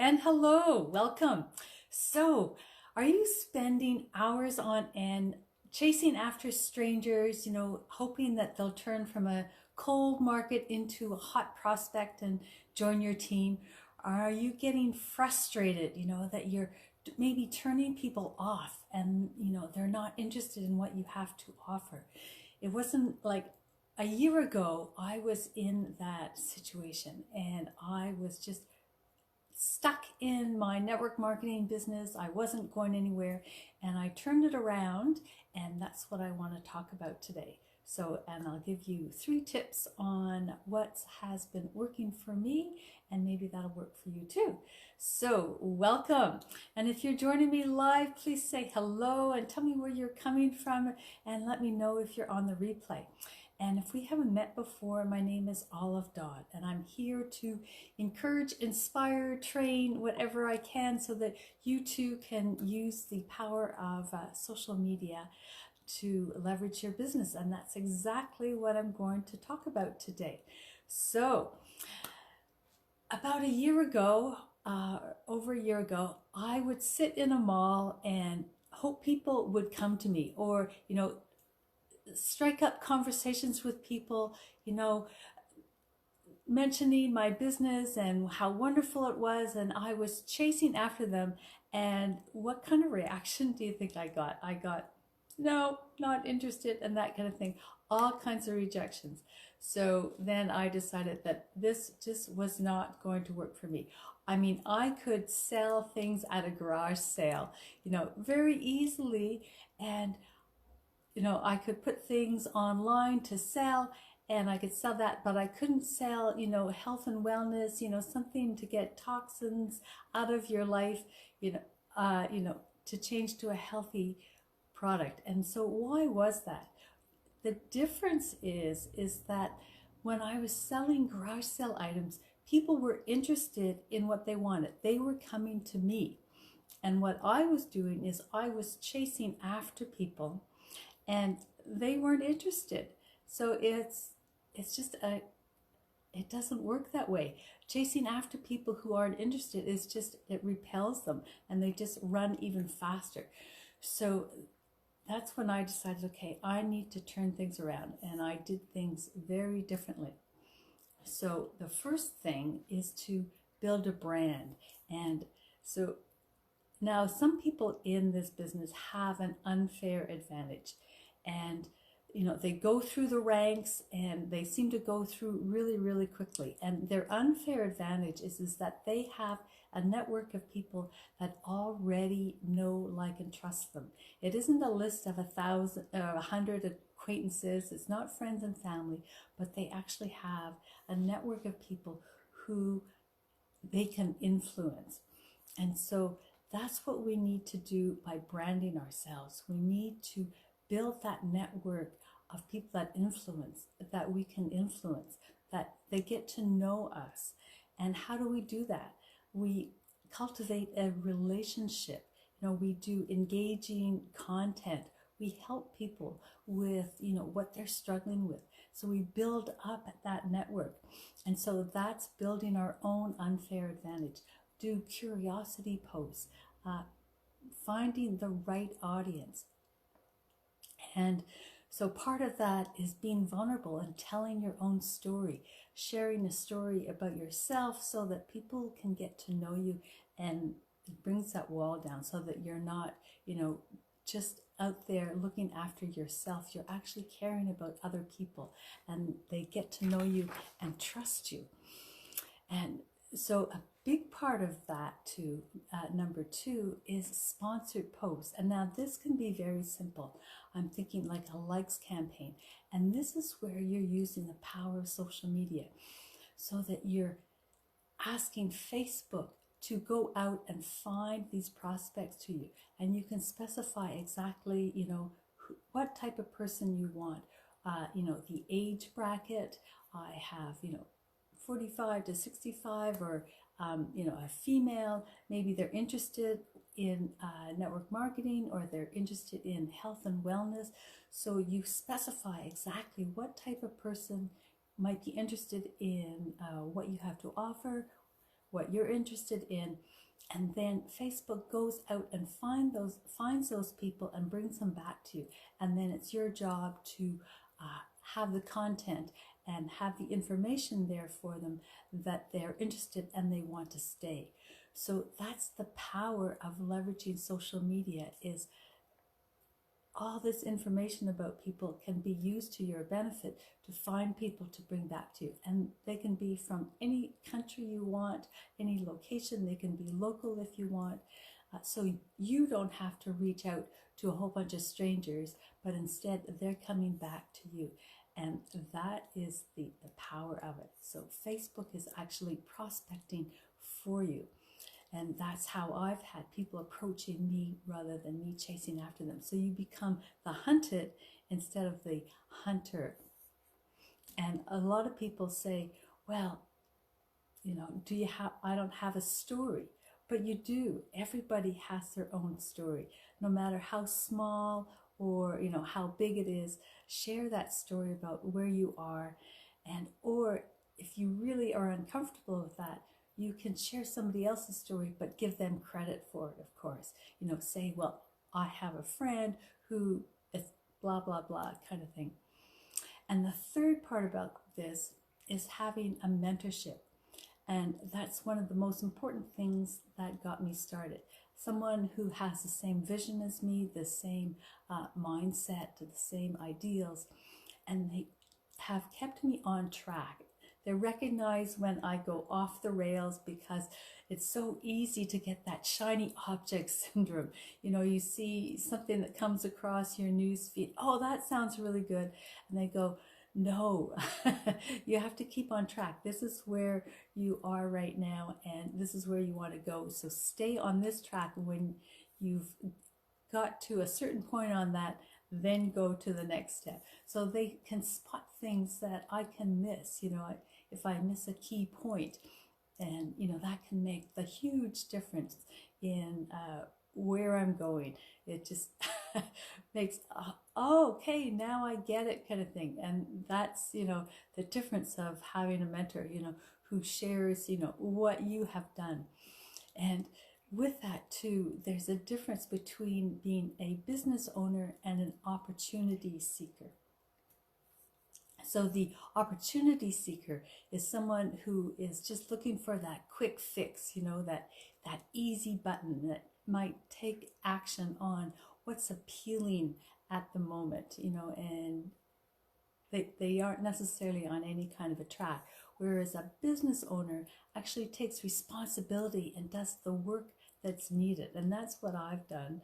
And hello, welcome. So, are you spending hours on end chasing after strangers, hoping that they'll turn from a cold market into a hot prospect and join your team? Are you getting frustrated, that you're maybe turning people off and, they're not interested in what you have to offer? It wasn't like a year ago, I was in that situation and I was just stuck in my network marketing business. I wasn't going anywhere and I turned it around, and that's what I want to talk about today. So, and I'll give you 3 tips on what has been working for me, and maybe that'll work for you too. So, welcome. And if you're joining me live, please say hello and tell me where you're coming from and let me know if you're on the replay. And if we haven't met before, my name is Dodd, and I'm here to encourage, inspire, train, whatever I can so that you too can use the power of social media to leverage your business. And that's exactly what I'm going to talk about today. So, about a year ago, over a year ago, I would sit in a mall and hope people would come to me, or, strike up conversations with people, mentioning my business and how wonderful it was, and I was chasing after them. And what kind of reaction do you think I got? I got, no, not interested, and that kind of thing. All kinds of rejections. So then I decided that this just was not going to work for me. I mean, I could sell things at a garage sale, very easily, and I could put things online to sell, and I could sell that, but I couldn't sell, health and wellness, something to get toxins out of your life, to change to a healthy product. And so why was that? The difference is that when I was selling garage sale items, people were interested in what they wanted. They were coming to me. And what I was doing is I was chasing after people, and they weren't interested. So it's just it doesn't work that way. Chasing after people who aren't interested is just, it repels them, and they just run even faster. So that's when I decided, okay, I need to turn things around, and I did things very differently. So the first thing is to build a brand. And so now some people in this business have an unfair advantage, and they go through the ranks and they seem to go through really, really quickly. And their unfair advantage is that they have a network of people that already know, like, and trust them. It isn't a list of 1,000 or 100 acquaintances. It's not friends and family, but they actually have a network of people who they can influence. And so that's what we need to do by branding ourselves. We need to build that network of people that we can influence, that they get to know us. And how do we do that? We cultivate a relationship. We do engaging content. We help people with, what they're struggling with. So we build up that network. And so that's building our own unfair advantage. Do curiosity posts, finding the right audience. And so part of that is being vulnerable and telling your own story, sharing a story about yourself so that people can get to know you, and it brings that wall down so that you're not, just out there looking after yourself. You're actually caring about other people, and they get to know you and trust you. And so a big part of that too, number 2, is sponsored posts. And now this can be very simple. I'm thinking like a likes campaign. And this is where you're using the power of social media so that you're asking Facebook to go out and find these prospects to you. And you can specify exactly, what type of person you want, the age bracket. I have, 45 to 65, or a female. Maybe they're interested in network marketing, or they're interested in health and wellness. So you specify exactly what type of person might be interested in what you have to offer, what you're interested in, and then Facebook goes out and finds those people and brings them back to you. And then it's your job to have the content and have the information there for them that they're interested and they want to stay. So that's the power of leveraging social media, is all this information about people can be used to your benefit to find people to bring back to you. And they can be from any country you want, any location. They can be local if you want. So you don't have to reach out to a whole bunch of strangers, but instead they're coming back to you. And that is the power of it. So Facebook is actually prospecting for you. And that's how I've had people approaching me rather than me chasing after them. So you become the hunted instead of the hunter. And a lot of people say, well, you know, I don't have a story. But you do. Everybody has their own story. No matter how small or, you know, how big it is, share that story about where you are. And, or if you really are uncomfortable with that, you can share somebody else's story, but give them credit for it, of course. You know, say, well, I have a friend who is blah, blah, blah kind of thing. And the third part about this is having a mentorship. And that's one of the most important things that got me started. Someone who has the same vision as me, the same mindset, the same ideals, and they have kept me on track. They recognize when I go off the rails, because it's so easy to get that shiny object syndrome. You know, you see something that comes across your news feed. Oh, that sounds really good. And they go, no, you have to keep on track. This is where you are right now, and this is where you want to go. So stay on this track. When you've got to a certain point on that, then go to the next step. So they can spot things that I can miss. You know, if I miss a key point, and you know, that can make the huge difference in where I'm going. It just makes, oh, okay, now I get it kind of thing. And that's, you know, the difference of having a mentor, you know, who shares, you know, what you have done. And with that too, there's a difference between being a business owner and an opportunity seeker. So the opportunity seeker is someone who is just looking for that quick fix, you know, that easy button that might take action on what's appealing at the moment, you know, and they aren't necessarily on any kind of a track. Whereas a business owner actually takes responsibility and does the work that's needed. And that's what I've done.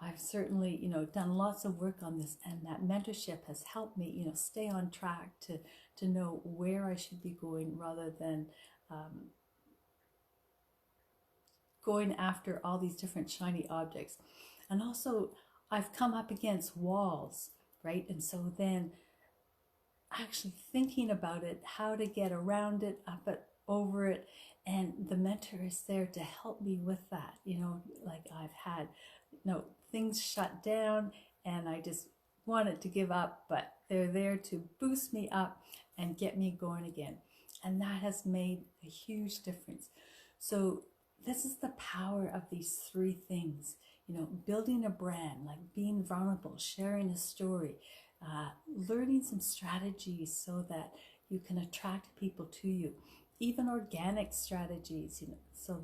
I've certainly, you know, done lots of work on this, and that mentorship has helped me, you know, stay on track to know where I should be going, rather than going after all these different shiny objects. And also, I've come up against walls, right? And so then actually thinking about it, how to get around it, up it, over it, and the mentor is there to help me with that. You know, like I've had, you know, things shut down and I just wanted to give up, but they're there to boost me up and get me going again. And that has made a huge difference. So this is the power of these three things, you know, building a brand, like being vulnerable, sharing a story, learning some strategies so that you can attract people to you, even organic strategies, you know, so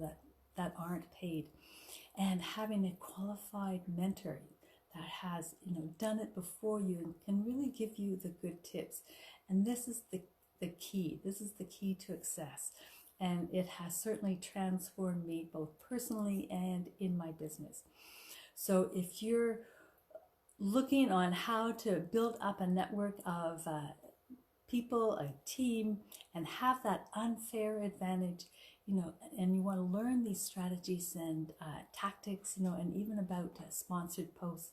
that aren't paid, and having a qualified mentor that has, you know, done it before you and can really give you the good tips. And this is the key. This is the key to success. And it has certainly transformed me both personally and in my business. So if you're looking on how to build up a network of people, a team, and have that unfair advantage, you know, and you want to learn these strategies and tactics, you know, and even about sponsored posts,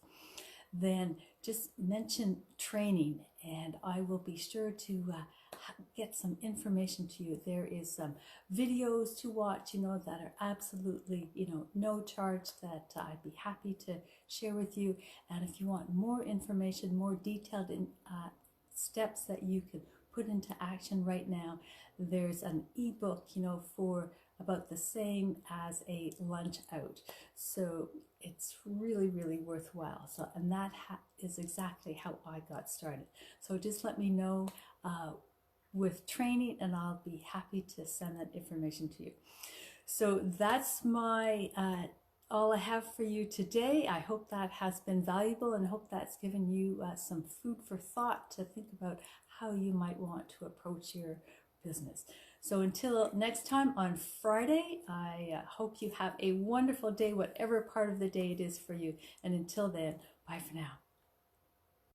then just mention training and I will be sure to get some information to you. There is some videos to watch, you know, that are absolutely, you know, no charge, that I'd be happy to share with you. And if you want more information, more detailed steps that you can put into action right now, there's an ebook, you know, for about the same as a lunch out. So it's really, really worthwhile. So, and that is exactly how I got started. So just let me know with training, and I'll be happy to send that information to you. So that's my all I have for you today. I hope that has been valuable, and hope that's given you some food for thought to think about how you might want to approach your business. So until next time on Friday, I hope you have a wonderful day, whatever part of the day it is for you. And until then, bye for now.